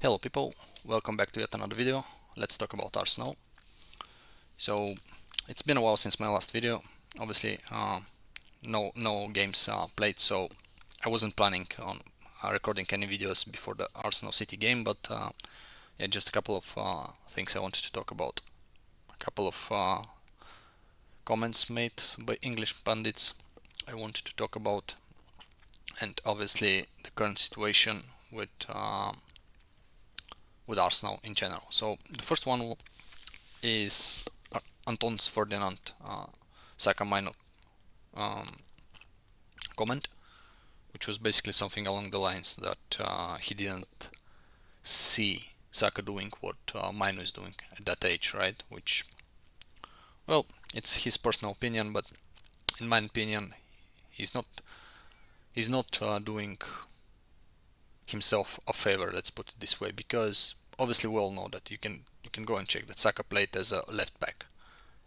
Hello people, welcome back to yet another video. Let's talk about Arsenal. So it's been a while since my last video. Obviously no games played, so I wasn't planning on recording any videos before the Arsenal City game, but yeah, just a couple of things I wanted to talk about. A couple of comments made by English pundits I wanted to talk about, and obviously the current situation with Arsenal in general. So the first one is Anton Ferdinand Saka minor comment, which was basically something along the lines that he didn't see Saka doing what Mino is doing at that age, right? Which, well, it's his personal opinion, but in my opinion, he's not doing himself a favor. Let's put it this way, because obviously we all know that you can go and check that Saka played as a left back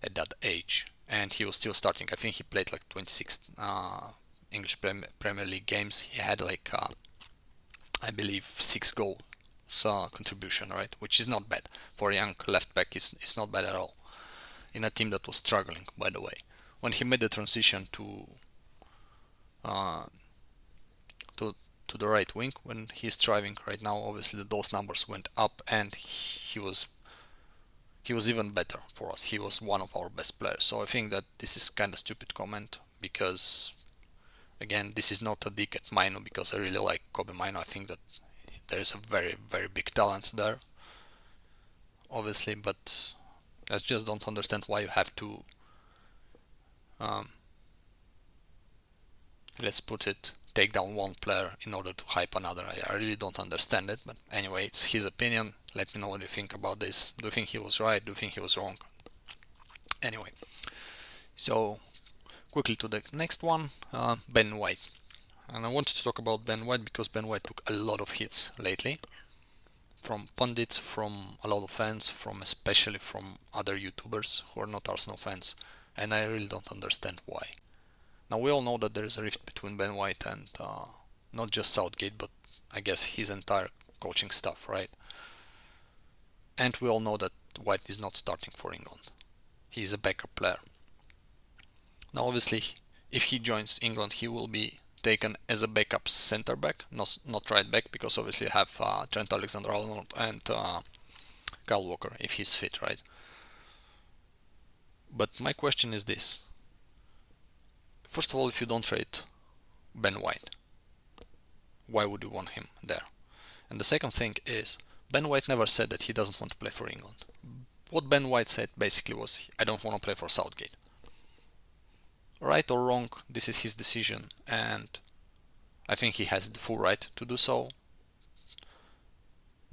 at that age, and he was still starting. I think he played like 26 English Premier League games. He had like I believe 6 goals contribution, right? Which is not bad for a young left back. It's not bad at all in a team that was struggling. By the way, when he made the transition uh, to the right wing, when he's thriving right now, obviously those numbers went up, and he was even better for us. He was one of our best players. So I think that this is kind of stupid comment, because again, this is not a dig at Mino, because I really like Kobe Mino. I think that there is a very, very big talent there, obviously, but I just don't understand why you have to, let's put it, take down one player in order to hype another. I really don't understand it, but anyway, it's his opinion. Let me know what you think about this. Do you think he was right? Do you think he was wrong? Anyway, so quickly to the next one, Ben White. And I wanted to talk about Ben White because Ben White took a lot of hits lately from pundits, from a lot of fans, especially from other YouTubers who are not Arsenal fans, and I really don't understand why. Now we all know that there is a rift between Ben White and not just Southgate, but I guess his entire coaching staff, right? And we all know that White is not starting for England. He is a backup player. Now obviously, if he joins England, he will be taken as a backup center back, not right back, because obviously you have Trent Alexander-Arnold and Kyle Walker if he's fit, right? But my question is this: first of all, if you don't rate Ben White, why would you want him there? And the second thing is, Ben White never said that he doesn't want to play for England. What Ben White said basically was, I don't want to play for Southgate. Right or wrong, this is his decision, and I think he has the full right to do so,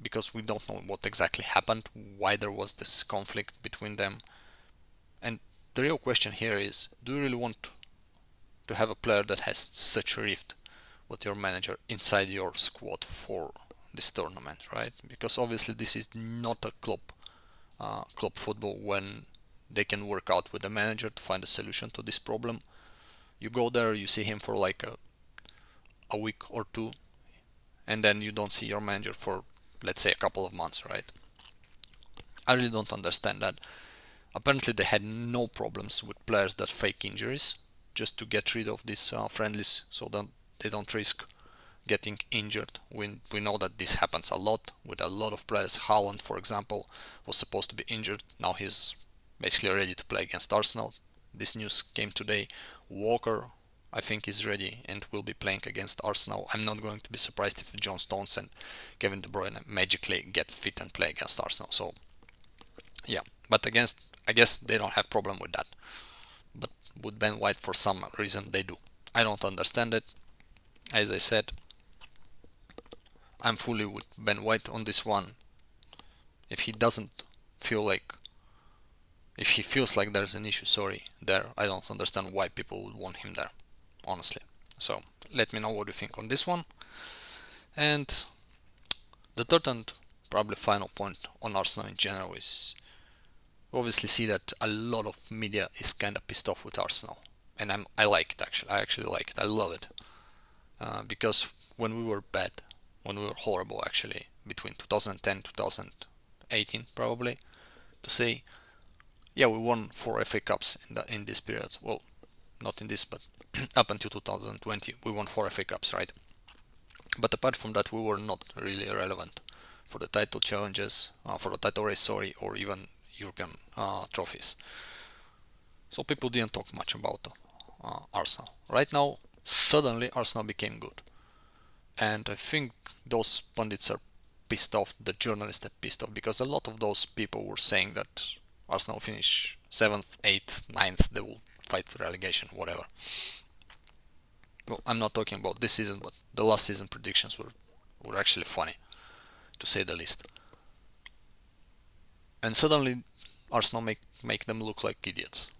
because we don't know what exactly happened, why there was this conflict between them. And the real question here is, do you really want to have a player that has such a rift with your manager inside your squad for this tournament, right? Because obviously this is not a club football when they can work out with the manager to find a solution to this problem. You go there, you see him for like a week or two, and then you don't see your manager for, let's say, a couple of months, right? I really don't understand that. Apparently they had no problems with players that fake injuries, just to get rid of these friendlies so that they don't risk getting injured. We know that this happens a lot with a lot of players. Haaland, for example, was supposed to be injured. Now he's basically ready to play against Arsenal. This news came today. Walker, I think, is ready and will be playing against Arsenal. I'm not going to be surprised if John Stones and Kevin De Bruyne magically get fit and play against Arsenal. So yeah, but I guess they don't have problem with that. But with Ben White, for some reason, they do. I don't understand it. As I said, I'm fully with Ben White on this one. If he feels like there's an issue, there, I don't understand why people would want him there, honestly. So let me know what you think on this one. And the third and probably final point on Arsenal in general is, we obviously see that a lot of media is kind of pissed off with Arsenal, and I like it actually. I actually like it. I love it, because when we were bad, when we were horrible actually, between 2010 2018 probably, to say, yeah, we won 4 FA Cups in this period. Well, not in this, but up until 2020 we won 4 FA Cups, right? But apart from that, we were not really relevant for the title challenges, for the title race, sorry, or even European trophies. So people didn't talk much about Arsenal. Right now, suddenly Arsenal became good, and I think those pundits are pissed off. The journalists are pissed off because a lot of those people were saying that Arsenal finish 7th, 8th, 9th, they will fight relegation, whatever. Well, I'm not talking about this season, but the last season predictions were actually funny, to say the least. And suddenly Arsenal make them look like idiots.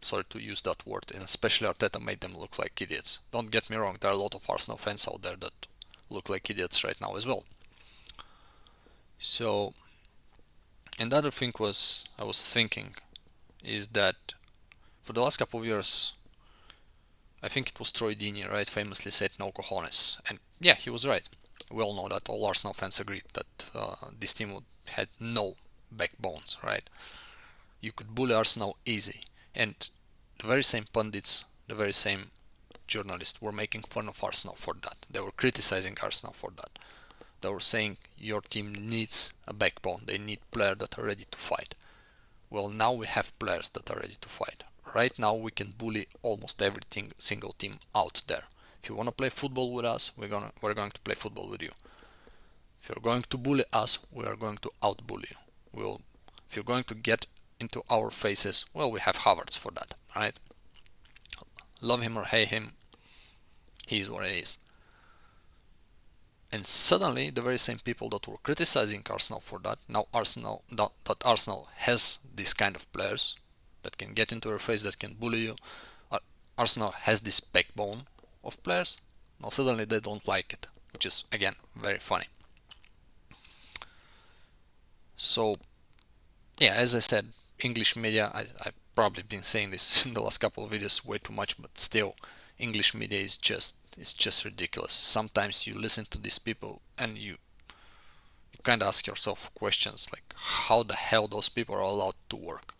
Sorry to use that word, and especially Arteta made them look like idiots. Don't get me wrong, there are a lot of Arsenal fans out there that look like idiots right now as well. So, and the other thing I was thinking, is that for the last couple of years, I think it was Troy Deeney, right, famously said no cojones. And yeah, he was right. We all know that, all Arsenal fans agreed that this team had no backbones, right? You could bully Arsenal easy. And the very same pundits, the very same journalists were making fun of Arsenal for that. They were criticizing Arsenal for that. They were saying your team needs a backbone. They need players that are ready to fight. Well, now we have players that are ready to fight. Right now we can bully almost every single team out there. If you want to play football with us, we're going to play football with you. If you're going to bully us, we are going to out-bully you. If you're going to get into our faces, well, we have Havertz for that, right? Love him or hate him, he is what it is. And suddenly, the very same people that were criticizing Arsenal for that, now that Arsenal has this kind of players that can get into your face, that can bully you. Arsenal has this backbone of players. Now suddenly they don't like it, which is again very funny. So yeah, as I said, English media, I've probably been saying this in the last couple of videos way too much, but still, English media is just ridiculous. Sometimes you listen to these people and you kind of ask yourself questions like how the hell those people are allowed to work.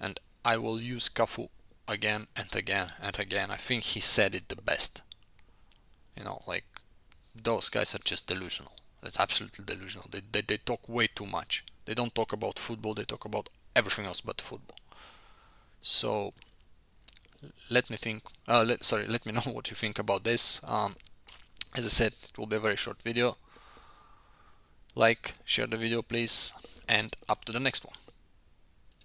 And I will use Cafu again and again and again. I think he said it the best. Like, those guys are just delusional. That's absolutely delusional. They talk way too much. They don't talk about football, they talk about everything else but football. So let me know what you think about this. As I said, it will be a very short video. Like, share the video please, and up to the next one.